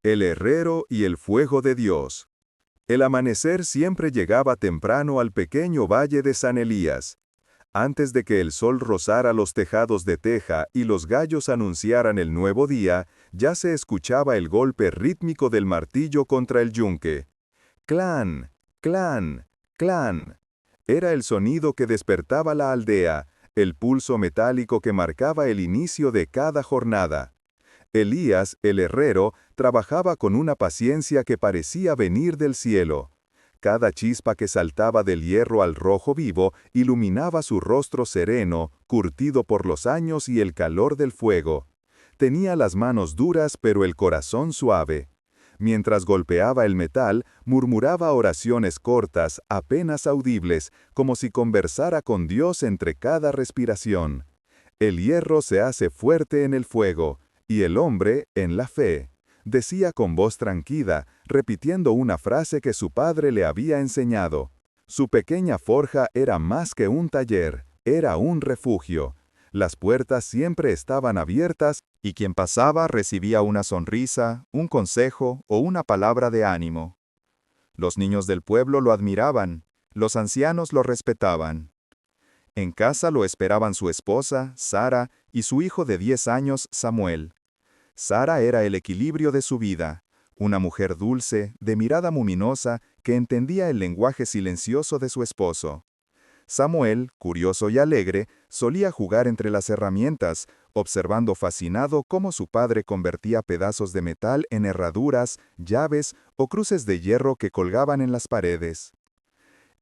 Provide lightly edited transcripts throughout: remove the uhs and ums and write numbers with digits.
El herrero y el fuego de Dios. El amanecer siempre llegaba temprano al pequeño valle de San Elías. Antes de que el sol rozara los tejados de teja y los gallos anunciaran el nuevo día, ya se escuchaba el golpe rítmico del martillo contra el yunque. ¡Clan! ¡Clan! ¡Clan! Era el sonido que despertaba la aldea, el pulso metálico que marcaba el inicio de cada jornada. Elías, el herrero, trabajaba con una paciencia que parecía venir del cielo. Cada chispa que saltaba del hierro al rojo vivo iluminaba su rostro sereno, curtido por los años y el calor del fuego. Tenía las manos duras pero el corazón suave. Mientras golpeaba el metal, murmuraba oraciones cortas, apenas audibles, como si conversara con Dios entre cada respiración. El hierro se hace fuerte en el fuego, y el hombre en la fe, decía con voz tranquila, repitiendo una frase que su padre le había enseñado. Su pequeña forja era más que un taller, era un refugio. Las puertas siempre estaban abiertas y quien pasaba recibía una sonrisa, un consejo o una palabra de ánimo. Los niños del pueblo lo admiraban, los ancianos lo respetaban. En casa lo esperaban su esposa, Sara, y su hijo de 10 años, Samuel. Sara era el equilibrio de su vida, una mujer dulce, de mirada luminosa, que entendía el lenguaje silencioso de su esposo. Samuel, curioso y alegre, solía jugar entre las herramientas, observando fascinado cómo su padre convertía pedazos de metal en herraduras, llaves o cruces de hierro que colgaban en las paredes.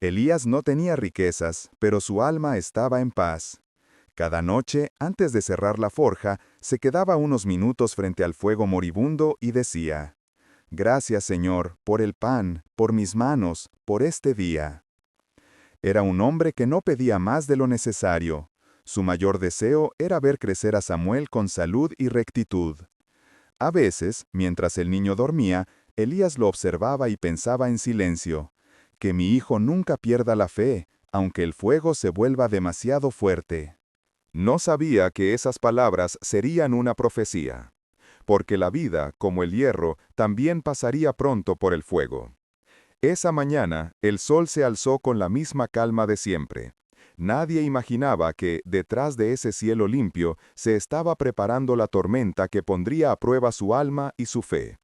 Elías no tenía riquezas, pero su alma estaba en paz. Cada noche, antes de cerrar la forja, se quedaba unos minutos frente al fuego moribundo y decía: «Gracias, Señor, por el pan, por mis manos, por este día». Era un hombre que no pedía más de lo necesario. Su mayor deseo era ver crecer a Samuel con salud y rectitud. A veces, mientras el niño dormía, Elías lo observaba y pensaba en silencio: «Que mi hijo nunca pierda la fe, aunque el fuego se vuelva demasiado fuerte». No sabía que esas palabras serían una profecía, porque la vida, como el hierro, también pasaría pronto por el fuego. Esa mañana, el sol se alzó con la misma calma de siempre. Nadie imaginaba que, detrás de ese cielo limpio, se estaba preparando la tormenta que pondría a prueba su alma y su fe.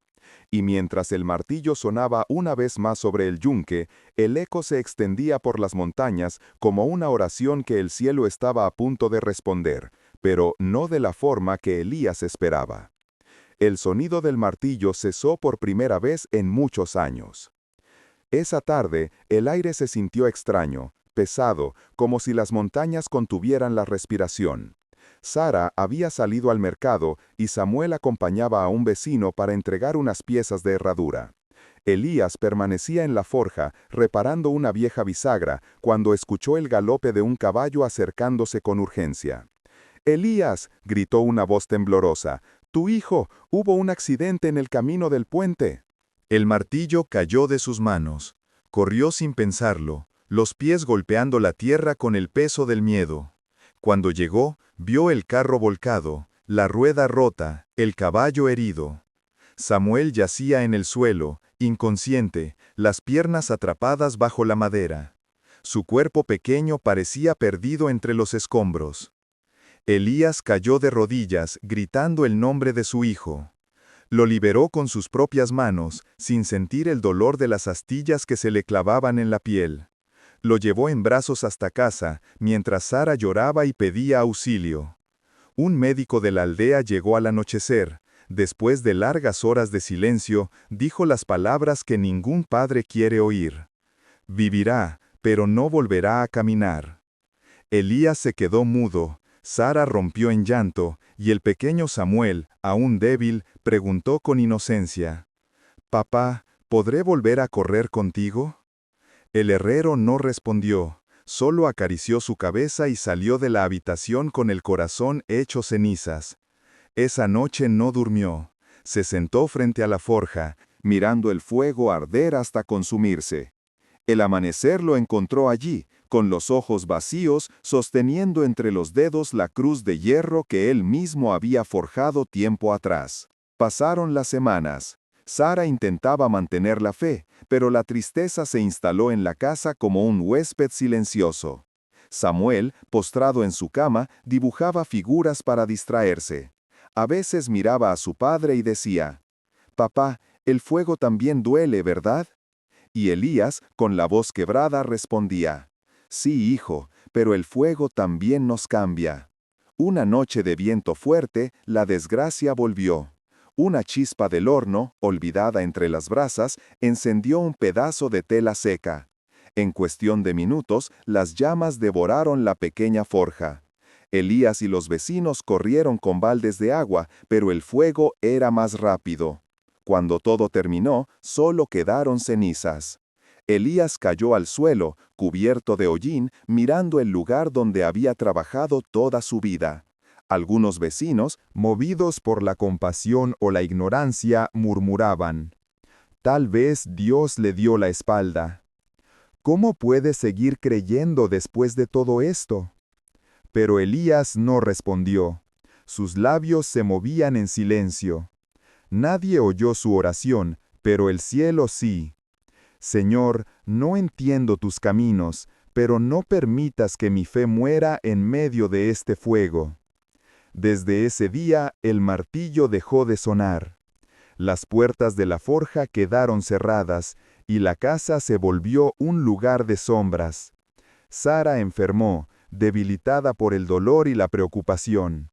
Y mientras el martillo sonaba una vez más sobre el yunque, el eco se extendía por las montañas como una oración que el cielo estaba a punto de responder, pero no de la forma que Elías esperaba. El sonido del martillo cesó por primera vez en muchos años. Esa tarde, el aire se sintió extraño, pesado, como si las montañas contuvieran la respiración. Sara había salido al mercado y Samuel acompañaba a un vecino para entregar unas piezas de herradura. Elías permanecía en la forja, reparando una vieja bisagra, cuando escuchó el galope de un caballo acercándose con urgencia. «Elías», gritó una voz temblorosa, «tu hijo, hubo un accidente en el camino del puente». El martillo cayó de sus manos. Corrió sin pensarlo, los pies golpeando la tierra con el peso del miedo. Cuando llegó, vio el carro volcado, la rueda rota, el caballo herido. Samuel yacía en el suelo, inconsciente, las piernas atrapadas bajo la madera. Su cuerpo pequeño parecía perdido entre los escombros. Elías cayó de rodillas, gritando el nombre de su hijo. Lo liberó con sus propias manos, sin sentir el dolor de las astillas que se le clavaban en la piel. Lo llevó en brazos hasta casa, mientras Sara lloraba y pedía auxilio. Un médico de la aldea llegó al anochecer. Después de largas horas de silencio, dijo las palabras que ningún padre quiere oír. «Vivirá, pero no volverá a caminar». Elías se quedó mudo. Sara rompió en llanto, y el pequeño Samuel, aún débil, preguntó con inocencia: «Papá, ¿podré volver a correr contigo?». El herrero no respondió, solo acarició su cabeza y salió de la habitación con el corazón hecho cenizas. Esa noche no durmió. Se sentó frente a la forja, mirando el fuego arder hasta consumirse. El amanecer lo encontró allí, con los ojos vacíos, sosteniendo entre los dedos la cruz de hierro que él mismo había forjado tiempo atrás. Pasaron las semanas. Sara intentaba mantener la fe, pero la tristeza se instaló en la casa como un huésped silencioso. Samuel, postrado en su cama, dibujaba figuras para distraerse. A veces miraba a su padre y decía, «Papá, el fuego también duele, ¿verdad?» Y Elías, con la voz quebrada, respondía, «Sí, hijo, pero el fuego también nos cambia». Una noche de viento fuerte, la desgracia volvió. Una chispa del horno, olvidada entre las brasas, encendió un pedazo de tela seca. En cuestión de minutos, las llamas devoraron la pequeña forja. Elías y los vecinos corrieron con baldes de agua, pero el fuego era más rápido. Cuando todo terminó, solo quedaron cenizas. Elías cayó al suelo, cubierto de hollín, mirando el lugar donde había trabajado toda su vida. Algunos vecinos, movidos por la compasión o la ignorancia, murmuraban, «Tal vez Dios le dio la espalda. ¿Cómo puede seguir creyendo después de todo esto?» Pero Elías no respondió. Sus labios se movían en silencio. Nadie oyó su oración, pero el cielo sí. «Señor, no entiendo tus caminos, pero no permitas que mi fe muera en medio de este fuego». Desde ese día, el martillo dejó de sonar. Las puertas de la forja quedaron cerradas, y la casa se volvió un lugar de sombras. Sara enfermó, debilitada por el dolor y la preocupación.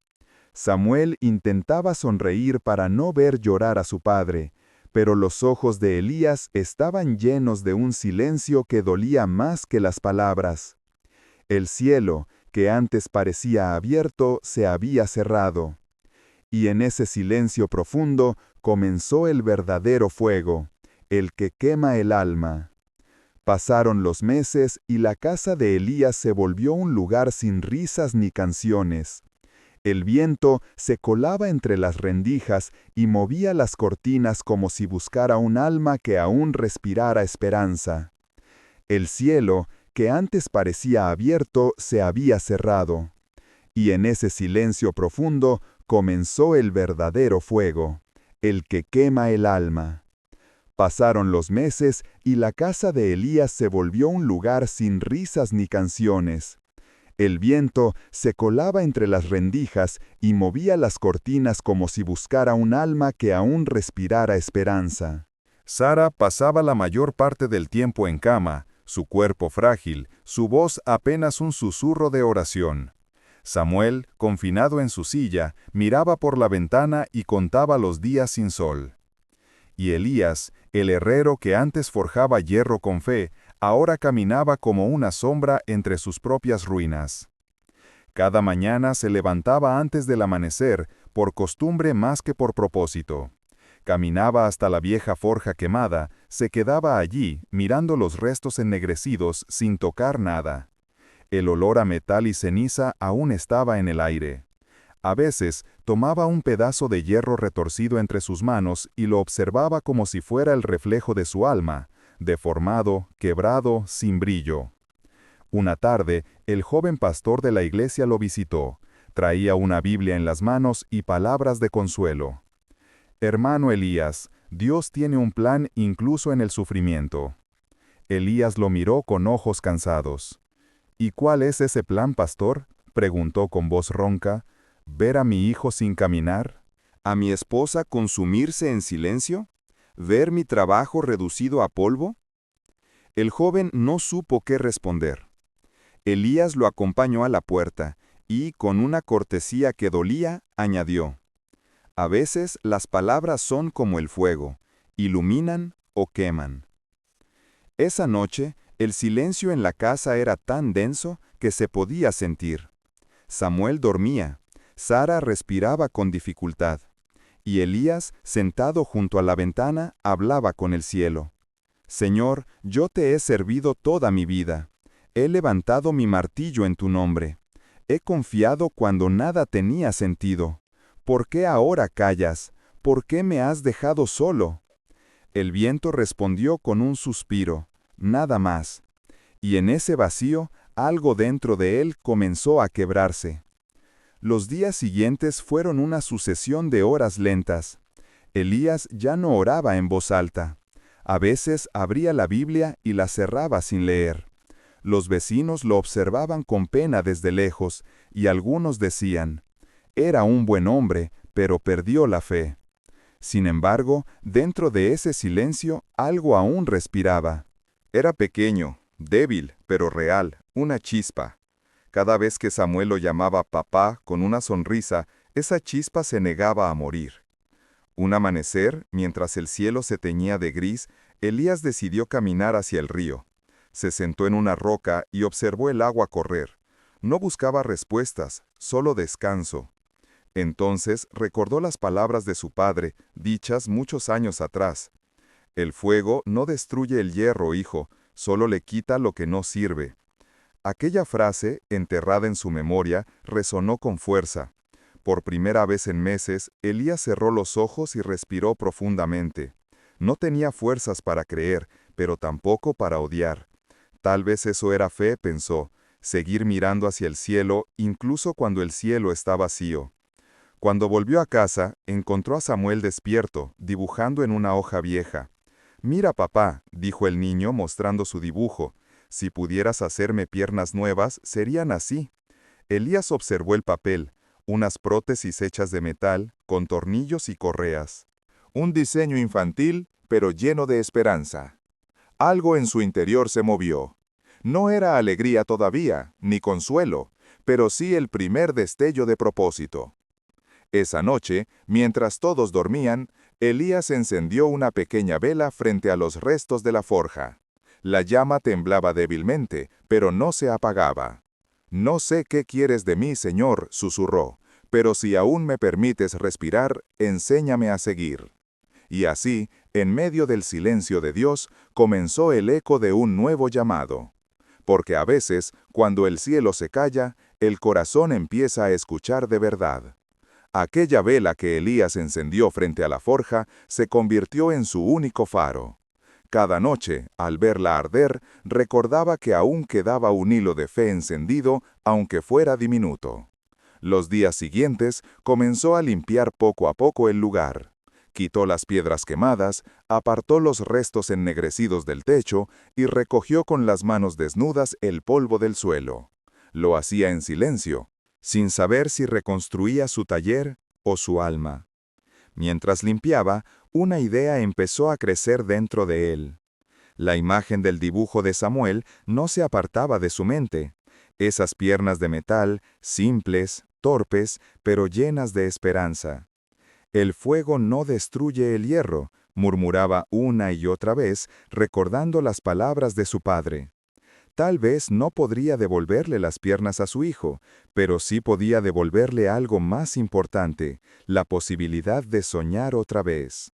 Samuel intentaba sonreír para no ver llorar a su padre, pero los ojos de Elías estaban llenos de un silencio que dolía más que las palabras. El cielo, que antes parecía abierto, se había cerrado. Y en ese silencio profundo comenzó el verdadero fuego, el que quema el alma. Pasaron los meses y la casa de Elías se volvió un lugar sin risas ni canciones. El viento se colaba entre las rendijas y movía las cortinas como si buscara un alma que aún respirara esperanza. El cielo, que antes parecía abierto, se había cerrado. Y en ese silencio profundo comenzó el verdadero fuego, el que quema el alma. Pasaron los meses y la casa de Elías se volvió un lugar sin risas ni canciones. El viento se colaba entre las rendijas y movía las cortinas como si buscara un alma que aún respirara esperanza. Sara pasaba la mayor parte del tiempo en cama, su cuerpo frágil, su voz apenas un susurro de oración. Samuel, confinado en su silla, miraba por la ventana y contaba los días sin sol. Y Elías, el herrero que antes forjaba hierro con fe, ahora caminaba como una sombra entre sus propias ruinas. Cada mañana se levantaba antes del amanecer, por costumbre más que por propósito. Caminaba hasta la vieja forja quemada, se quedaba allí, mirando los restos ennegrecidos, sin tocar nada. El olor a metal y ceniza aún estaba en el aire. A veces, tomaba un pedazo de hierro retorcido entre sus manos y lo observaba como si fuera el reflejo de su alma, deformado, quebrado, sin brillo. Una tarde, el joven pastor de la iglesia lo visitó. Traía una Biblia en las manos y palabras de consuelo. «Hermano Elías, Dios tiene un plan incluso en el sufrimiento». Elías lo miró con ojos cansados. «¿Y cuál es ese plan, pastor?», preguntó con voz ronca. «¿Ver a mi hijo sin caminar? ¿A mi esposa consumirse en silencio? ¿Ver mi trabajo reducido a polvo?». El joven no supo qué responder. Elías lo acompañó a la puerta y, con una cortesía que dolía, añadió, «A veces las palabras son como el fuego, iluminan o queman». Esa noche, el silencio en la casa era tan denso que se podía sentir. Samuel dormía, Sara respiraba con dificultad, y Elías, sentado junto a la ventana, hablaba con el cielo. «Señor, yo te he servido toda mi vida. He levantado mi martillo en tu nombre. He confiado cuando nada tenía sentido. ¿Por qué ahora callas? ¿Por qué me has dejado solo?». El viento respondió con un suspiro, nada más. Y en ese vacío, algo dentro de él comenzó a quebrarse. Los días siguientes fueron una sucesión de horas lentas. Elías ya no oraba en voz alta. A veces abría la Biblia y la cerraba sin leer. Los vecinos lo observaban con pena desde lejos, y algunos decían, «Era un buen hombre, pero perdió la fe». Sin embargo, dentro de ese silencio algo aún respiraba. Era pequeño, débil, pero real, una chispa. Cada vez que Samuel lo llamaba papá con una sonrisa, esa chispa se negaba a morir. Un amanecer, mientras el cielo se teñía de gris, Elías decidió caminar hacia el río. Se sentó en una roca y observó el agua correr. No buscaba respuestas, solo descanso. Entonces recordó las palabras de su padre, dichas muchos años atrás. El fuego no destruye el hierro, hijo, solo le quita lo que no sirve. Aquella frase, enterrada en su memoria, resonó con fuerza. Por primera vez en meses, Elías cerró los ojos y respiró profundamente. No tenía fuerzas para creer, pero tampoco para odiar. Tal vez eso era fe, pensó, seguir mirando hacia el cielo, incluso cuando el cielo está vacío. Cuando volvió a casa, encontró a Samuel despierto, dibujando en una hoja vieja. «Mira, papá», dijo el niño mostrando su dibujo, «si pudieras hacerme piernas nuevas, serían así». Elías observó el papel, unas prótesis hechas de metal, con tornillos y correas. Un diseño infantil, pero lleno de esperanza. Algo en su interior se movió. No era alegría todavía, ni consuelo, pero sí el primer destello de propósito. Esa noche, mientras todos dormían, Elías encendió una pequeña vela frente a los restos de la forja. La llama temblaba débilmente, pero no se apagaba. «No sé qué quieres de mí, Señor», susurró, «pero si aún me permites respirar, enséñame a seguir». Y así, en medio del silencio de Dios, comenzó el eco de un nuevo llamado. Porque a veces, cuando el cielo se calla, el corazón empieza a escuchar de verdad. Aquella vela que Elías encendió frente a la forja se convirtió en su único faro. Cada noche, al verla arder, recordaba que aún quedaba un hilo de fe encendido, aunque fuera diminuto. Los días siguientes, comenzó a limpiar poco a poco el lugar. Quitó las piedras quemadas, apartó los restos ennegrecidos del techo y recogió con las manos desnudas el polvo del suelo. Lo hacía en silencio, sin saber si reconstruía su taller o su alma. Mientras limpiaba, una idea empezó a crecer dentro de él. La imagen del dibujo de Samuel no se apartaba de su mente. Esas piernas de metal, simples, torpes, pero llenas de esperanza. «El fuego no destruye el hierro», murmuraba una y otra vez, recordando las palabras de su padre. Tal vez no podría devolverle las piernas a su hijo, pero sí podía devolverle algo más importante, la posibilidad de soñar otra vez.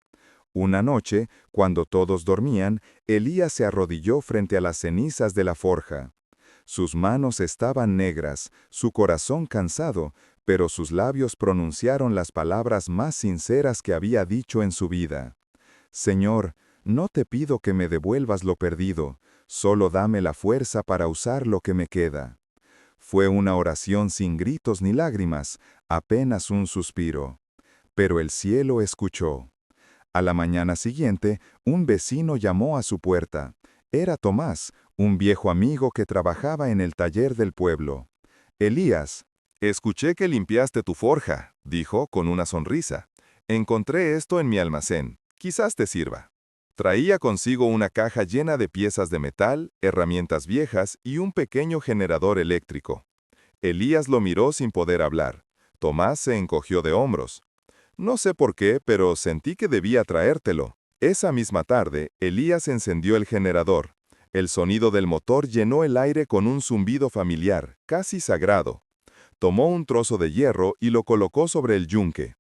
Una noche, cuando todos dormían, Elías se arrodilló frente a las cenizas de la forja. Sus manos estaban negras, su corazón cansado, pero sus labios pronunciaron las palabras más sinceras que había dicho en su vida. «Señor, no te pido que me devuelvas lo perdido, solo dame la fuerza para usar lo que me queda». Fue una oración sin gritos ni lágrimas, apenas un suspiro. Pero el cielo escuchó. A la mañana siguiente, un vecino llamó a su puerta. Era Tomás, un viejo amigo que trabajaba en el taller del pueblo. «Elías, escuché que limpiaste tu forja», dijo con una sonrisa. «Encontré esto en mi almacén. Quizás te sirva». Traía consigo una caja llena de piezas de metal, herramientas viejas y un pequeño generador eléctrico. Elías lo miró sin poder hablar. Tomás se encogió de hombros. «No sé por qué, pero sentí que debía traértelo». Esa misma tarde, Elías encendió el generador. El sonido del motor llenó el aire con un zumbido familiar, casi sagrado. Tomó un trozo de hierro y lo colocó sobre el yunque.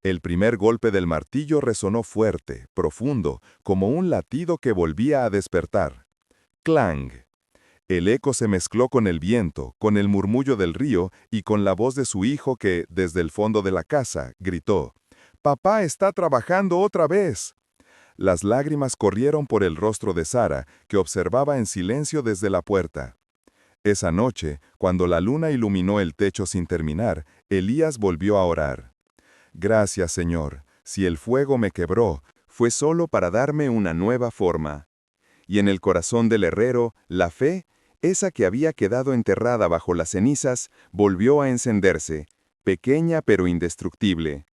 El primer golpe del martillo resonó fuerte, profundo, como un latido que volvía a despertar. ¡Clang! El eco se mezcló con el viento, con el murmullo del río y con la voz de su hijo que, desde el fondo de la casa, gritó: «¡Papá está trabajando otra vez!». Las lágrimas corrieron por el rostro de Sara, que observaba en silencio desde la puerta. Esa noche, cuando la luna iluminó el techo sin terminar, Elías volvió a orar. «Gracias, Señor. Si el fuego me quebró, fue solo para darme una nueva forma. Y en el corazón del herrero, la fe, esa que había quedado enterrada bajo las cenizas, volvió a encenderse, pequeña pero indestructible.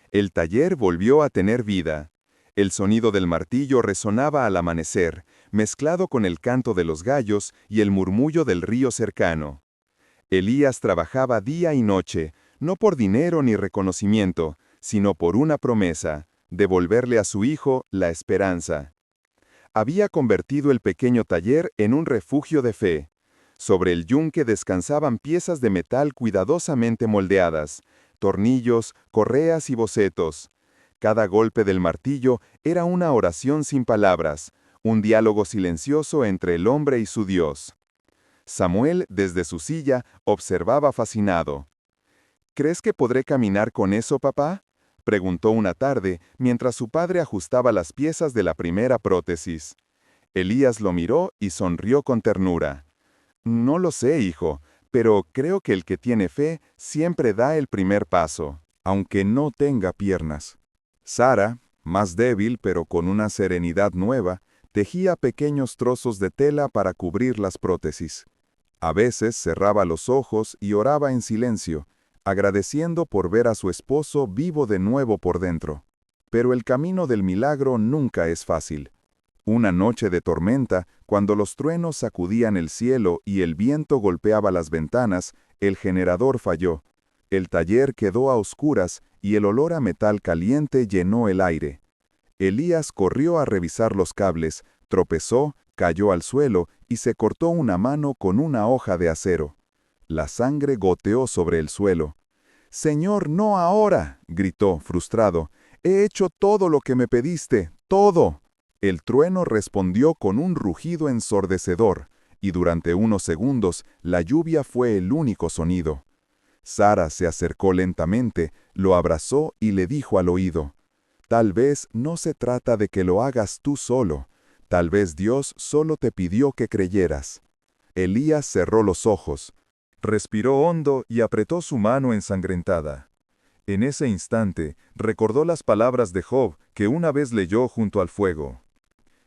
El taller volvió a tener vida. El sonido del martillo resonaba al amanecer, mezclado con el canto de los gallos y el murmullo del río cercano. Elías trabajaba día y noche, no por dinero ni reconocimiento, sino por una promesa, devolverle a su hijo la esperanza. Había convertido el pequeño taller en un refugio de fe. Sobre el yunque descansaban piezas de metal cuidadosamente moldeadas, tornillos, correas y bocetos. Cada golpe del martillo era una oración sin palabras, un diálogo silencioso entre el hombre y su Dios. Samuel, desde su silla, observaba fascinado. ¿Crees que podré caminar con eso, papá?, preguntó una tarde, mientras su padre ajustaba las piezas de la primera prótesis. Elías lo miró y sonrió con ternura. No lo sé, hijo, pero creo que el que tiene fe siempre da el primer paso, aunque no tenga piernas. Sara, más débil pero con una serenidad nueva, tejía pequeños trozos de tela para cubrir las prótesis. A veces cerraba los ojos y oraba en silencio, agradeciendo por ver a su esposo vivo de nuevo por dentro. Pero el camino del milagro nunca es fácil. Una noche de tormenta, cuando los truenos sacudían el cielo y el viento golpeaba las ventanas, el generador falló. El taller quedó a oscuras y el olor a metal caliente llenó el aire. Elías corrió a revisar los cables, tropezó, cayó al suelo y se cortó una mano con una hoja de acero. La sangre goteó sobre el suelo. «Señor, no ahora», gritó, frustrado. «He hecho todo lo que me pediste, todo». El trueno respondió con un rugido ensordecedor, y durante unos segundos la lluvia fue el único sonido. Sara se acercó lentamente, lo abrazó y le dijo al oído: «Tal vez no se trata de que lo hagas tú solo. Tal vez Dios solo te pidió que creyeras». Elías cerró los ojos. Respiró hondo y apretó su mano ensangrentada. En ese instante, recordó las palabras de Job que una vez leyó junto al fuego.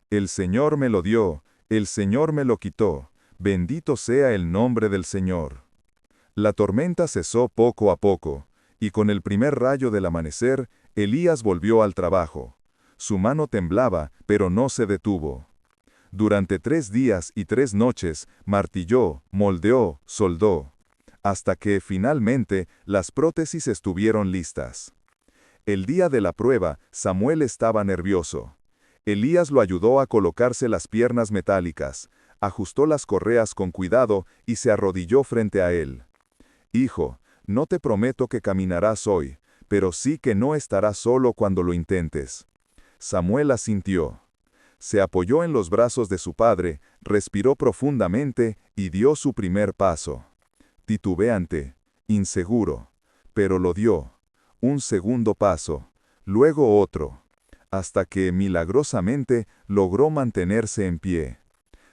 «El Señor me lo dio, el Señor me lo quitó, bendito sea el nombre del Señor». La tormenta cesó poco a poco, y con el primer rayo del amanecer, Elías volvió al trabajo. Su mano temblaba, pero no se detuvo. Durante 3 días y 3 noches, martilló, moldeó, soldó, hasta que, finalmente, las prótesis estuvieron listas. El día de la prueba, Samuel estaba nervioso. Elías lo ayudó a colocarse las piernas metálicas, ajustó las correas con cuidado y se arrodilló frente a él. «Hijo, no te prometo que caminarás hoy, pero sí que no estarás solo cuando lo intentes». Samuel asintió. Se apoyó en los brazos de su padre, respiró profundamente y dio su primer paso. Titubeante, inseguro, pero lo dio. Un segundo paso, luego otro, hasta que, milagrosamente, logró mantenerse en pie.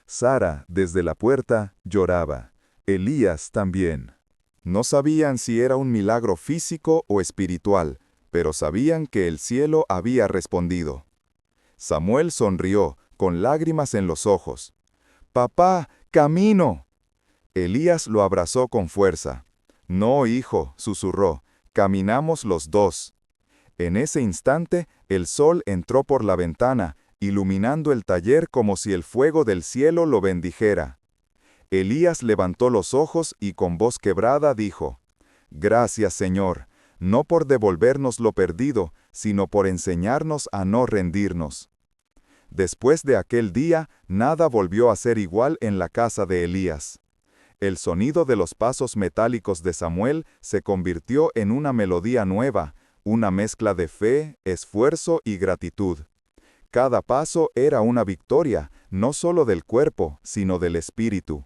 Sara, desde la puerta, lloraba. Elías también. No sabían si era un milagro físico o espiritual, pero sabían que el cielo había respondido. Samuel sonrió, con lágrimas en los ojos. «Papá, camino». Elías lo abrazó con fuerza. «No, hijo», susurró, «caminamos los dos». En ese instante, el sol entró por la ventana, iluminando el taller como si el fuego del cielo lo bendijera. Elías levantó los ojos y con voz quebrada dijo: «Gracias, Señor, no por devolvernos lo perdido, sino por enseñarnos a no rendirnos». Después de aquel día, nada volvió a ser igual en la casa de Elías. El sonido de los pasos metálicos de Samuel se convirtió en una melodía nueva, una mezcla de fe, esfuerzo y gratitud. Cada paso era una victoria, no solo del cuerpo, sino del espíritu.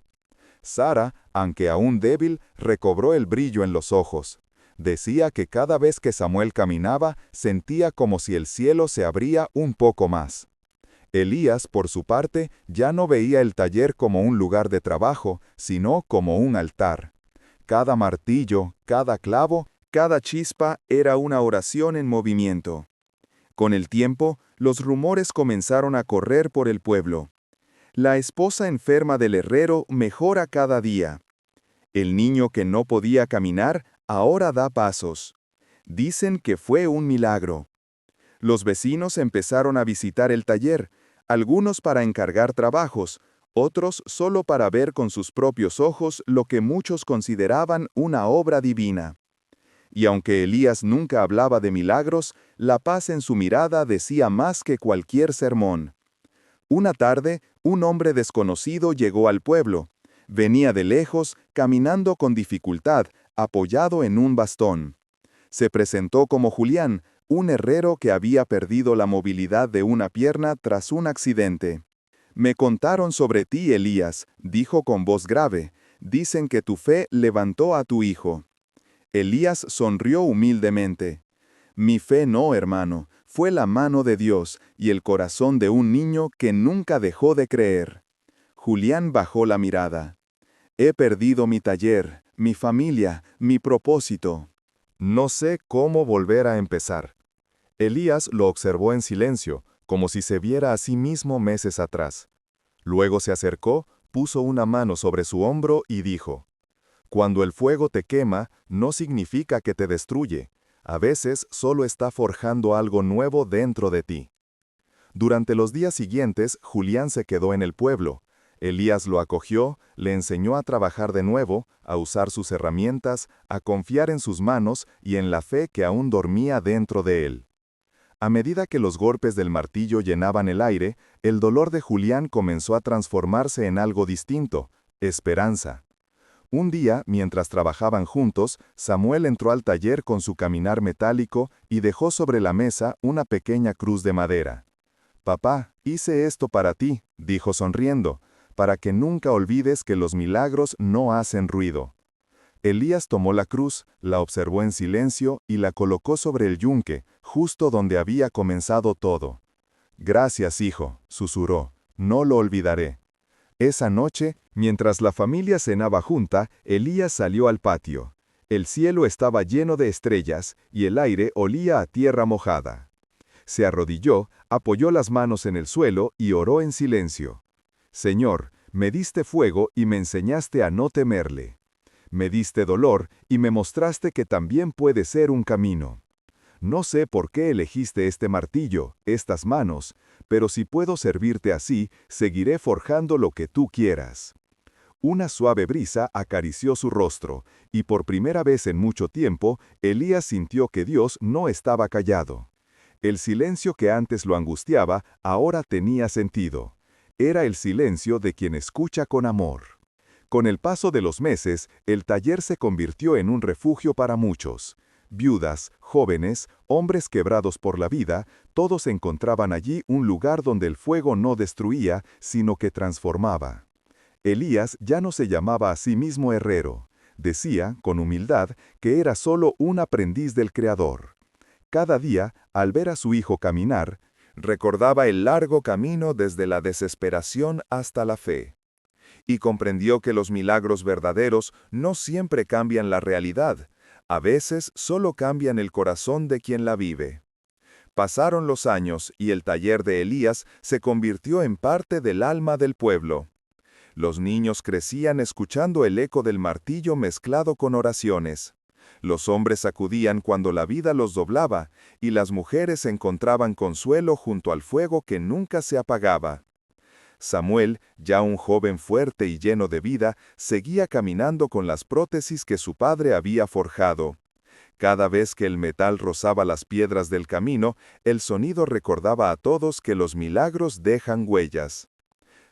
Sara, aunque aún débil, recobró el brillo en los ojos. Decía que cada vez que Samuel caminaba, sentía como si el cielo se abría un poco más. Elías, por su parte, ya no veía el taller como un lugar de trabajo, sino como un altar. Cada martillo, cada clavo, cada chispa era una oración en movimiento. Con el tiempo, los rumores comenzaron a correr por el pueblo. La esposa enferma del herrero mejora cada día. El niño que no podía caminar ahora da pasos. Dicen que fue un milagro. Los vecinos empezaron a visitar el taller, algunos para encargar trabajos, otros solo para ver con sus propios ojos lo que muchos consideraban una obra divina. Y aunque Elías nunca hablaba de milagros, la paz en su mirada decía más que cualquier sermón. Una tarde, un hombre desconocido llegó al pueblo. Venía de lejos, caminando con dificultad, apoyado en un bastón. Se presentó como Julián, un herrero que había perdido la movilidad de una pierna tras un accidente. «Me contaron sobre ti, Elías», dijo con voz grave. «Dicen que tu fe levantó a tu hijo». Elías sonrió humildemente. «Mi fe no, hermano, fue la mano de Dios y el corazón de un niño que nunca dejó de creer». Julián bajó la mirada. «He perdido mi taller, mi familia, mi propósito. No sé cómo volver a empezar». Elías lo observó en silencio, como si se viera a sí mismo meses atrás. Luego se acercó, puso una mano sobre su hombro y dijo: «Cuando el fuego te quema, no significa que te destruye. A veces solo está forjando algo nuevo dentro de ti». Durante los días siguientes, Julián se quedó en el pueblo. Elías lo acogió, le enseñó a trabajar de nuevo, a usar sus herramientas, a confiar en sus manos y en la fe que aún dormía dentro de él. A medida que los golpes del martillo llenaban el aire, el dolor de Julián comenzó a transformarse en algo distinto: esperanza. Un día, mientras trabajaban juntos, Samuel entró al taller con su caminar metálico y dejó sobre la mesa una pequeña cruz de madera. «Papá, hice esto para ti», dijo sonriendo, «para que nunca olvides que los milagros no hacen ruido». Elías tomó la cruz, la observó en silencio y la colocó sobre el yunque, justo donde había comenzado todo. «Gracias, hijo», susurró, «no lo olvidaré». Esa noche, mientras la familia cenaba junta, Elías salió al patio. El cielo estaba lleno de estrellas y el aire olía a tierra mojada. Se arrodilló, apoyó las manos en el suelo y oró en silencio. «Señor, me diste fuego y me enseñaste a no temerle. Me diste dolor y me mostraste que también puede ser un camino. No sé por qué elegiste este martillo, estas manos, pero si puedo servirte así, seguiré forjando lo que tú quieras». Una suave brisa acarició su rostro, y por primera vez en mucho tiempo, Elías sintió que Dios no estaba callado. El silencio que antes lo angustiaba, ahora tenía sentido. Era el silencio de quien escucha con amor. Con el paso de los meses, el taller se convirtió en un refugio para muchos. Viudas, jóvenes, hombres quebrados por la vida, todos encontraban allí un lugar donde el fuego no destruía, sino que transformaba. Elías ya no se llamaba a sí mismo herrero. Decía, con humildad, que era solo un aprendiz del Creador. Cada día, al ver a su hijo caminar, recordaba el largo camino desde la desesperación hasta la fe. Y comprendió que los milagros verdaderos no siempre cambian la realidad, a veces solo cambian el corazón de quien la vive. Pasaron los años y el taller de Elías se convirtió en parte del alma del pueblo. Los niños crecían escuchando el eco del martillo mezclado con oraciones. Los hombres acudían cuando la vida los doblaba, y las mujeres encontraban consuelo junto al fuego que nunca se apagaba. Samuel, ya un joven fuerte y lleno de vida, seguía caminando con las prótesis que su padre había forjado. Cada vez que el metal rozaba las piedras del camino, el sonido recordaba a todos que los milagros dejan huellas.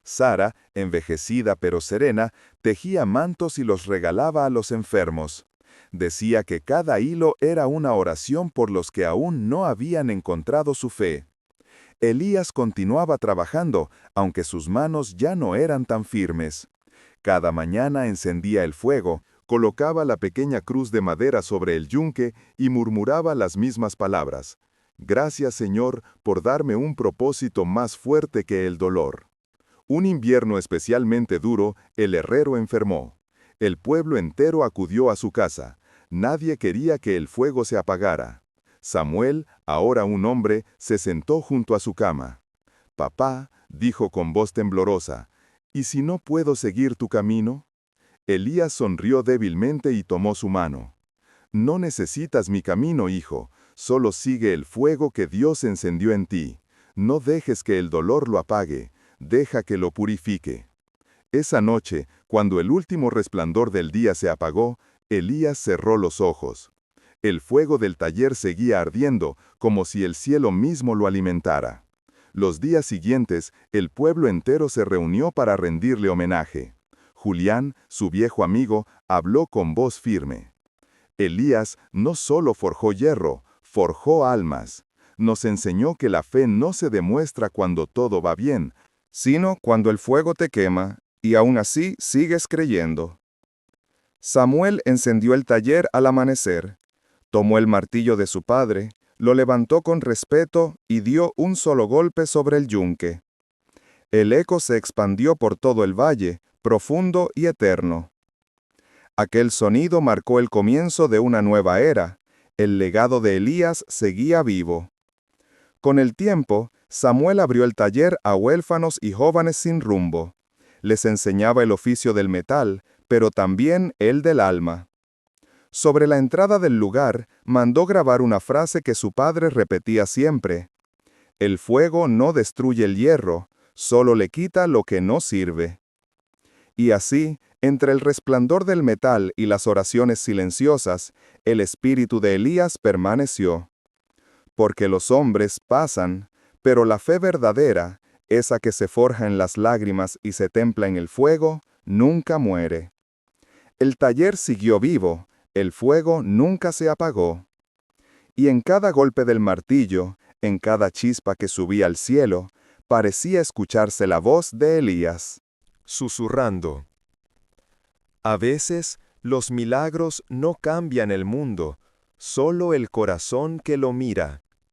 Sara, envejecida pero serena, tejía mantos y los regalaba a los enfermos. Decía que cada hilo era una oración por los que aún no habían encontrado su fe. Elías continuaba trabajando, aunque sus manos ya no eran tan firmes. Cada mañana encendía el fuego, colocaba la pequeña cruz de madera sobre el yunque y murmuraba las mismas palabras: «Gracias, Señor, por darme un propósito más fuerte que el dolor». Un invierno especialmente duro, el herrero enfermó. El pueblo entero acudió a su casa. Nadie quería que el fuego se apagara. Samuel, ahora un hombre, se sentó junto a su cama. «Papá», dijo con voz temblorosa, «¿y si no puedo seguir tu camino?» Elías sonrió débilmente y tomó su mano. «No necesitas mi camino, hijo, solo sigue el fuego que Dios encendió en ti. No dejes que el dolor lo apague, deja que lo purifique». Esa noche, cuando el último resplandor del día se apagó, Elías cerró los ojos. El fuego del taller seguía ardiendo, como si el cielo mismo lo alimentara. Los días siguientes, el pueblo entero se reunió para rendirle homenaje. Julián, su viejo amigo, habló con voz firme. Elías no solo forjó hierro, forjó almas. Nos enseñó que la fe no se demuestra cuando todo va bien, sino cuando el fuego te quema, y aún así sigues creyendo. Samuel encendió el taller al amanecer, tomó el martillo de su padre, lo levantó con respeto y dio un solo golpe sobre el yunque. El eco se expandió por todo el valle, profundo y eterno. Aquel sonido marcó el comienzo de una nueva era. El legado de Elías seguía vivo. Con el tiempo, Samuel abrió el taller a huérfanos y jóvenes sin rumbo. Les enseñaba el oficio del metal, pero también el del alma. Sobre la entrada del lugar, mandó grabar una frase que su padre repetía siempre: «El fuego no destruye el hierro, solo le quita lo que no sirve». Y así, entre el resplandor del metal y las oraciones silenciosas, el espíritu de Elías permaneció. Porque los hombres pasan, pero la fe verdadera, esa que se forja en las lágrimas y se templa en el fuego, nunca muere. El taller siguió vivo, el fuego nunca se apagó. Y en cada golpe del martillo, en cada chispa que subía al cielo, parecía escucharse la voz de Elías, susurrando: «A veces, los milagros no cambian el mundo, solo el corazón que lo mira».